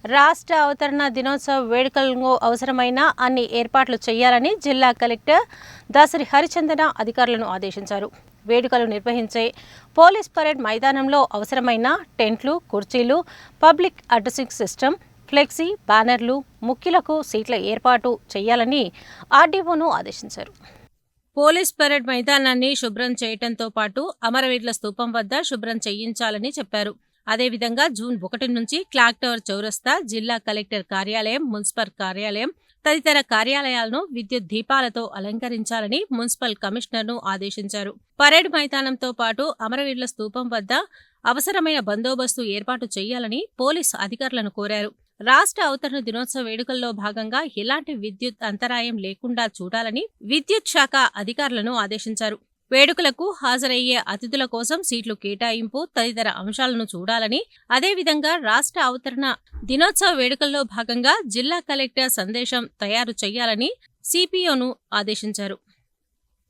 రాష్ట్ర అవతరణ దినోత్సవ వేడుకలకు అవసరమైన అన్ని ఏర్పాట్లు చేయాలని జిల్లా కలెక్టర్ దాసరి హరిచందన అధికారులను ఆదేశించారు. వేడుకలు నిర్వహించే పోలీస్ పరేడ్ మైదానంలో అవసరమైన టెంట్లు, కుర్చీలు, పబ్లిక్ అడ్రసింగ్ సిస్టమ్, ఫ్లెక్సీ, బ్యానర్లు, ముఖ్యులకు సీట్ల ఏర్పాటు చేయాలని ఆర్డీఓను ఆదేశించారు. పోలీస్ పరేడ్ మైదానాన్ని శుభ్రం చేయడంతో పాటు అమరవీరుల స్తూపం వద్ద శుభ్రం చేయించాలని చెప్పారు. అదేవిధంగా జూన్ 1 నుంచి క్లాక్ టవర్ చౌరస్తా, జిల్లా కలెక్టర్ కార్యాలయం, మున్సిపల్ కార్యాలయం తదితర కార్యాలయాలను విద్యుత్ దీపాలతో అలంకరించాలని మున్సిపల్ కమిషనర్ను ఆదేశించారు. పరేడ్ మైదానంతో పాటు అమరవీరుల స్తూపం వద్ద అవసరమైన బందోబస్తు ఏర్పాటు చేయాలని పోలీసు అధికారులను కోరారు. రాష్ట్ర అవతరణ దినోత్సవ వేడుకల్లో భాగంగా ఎలాంటి విద్యుత్ అంతరాయం లేకుండా చూడాలని విద్యుత్ శాఖ అధికారులను ఆదేశించారు. వేడుకలకు హాజరయ్యే అతిథుల కోసం సీట్లు కేటాయింపు తదితర అంశాలను చూడాలని, అదేవిధంగా రాష్ట్ర అవతరణ దినోత్సవ వేడుకల్లో భాగంగా జిల్లా కలెక్టర్ సందేశం తయారు చేయాలని సిపిఓను ఆదేశించారు.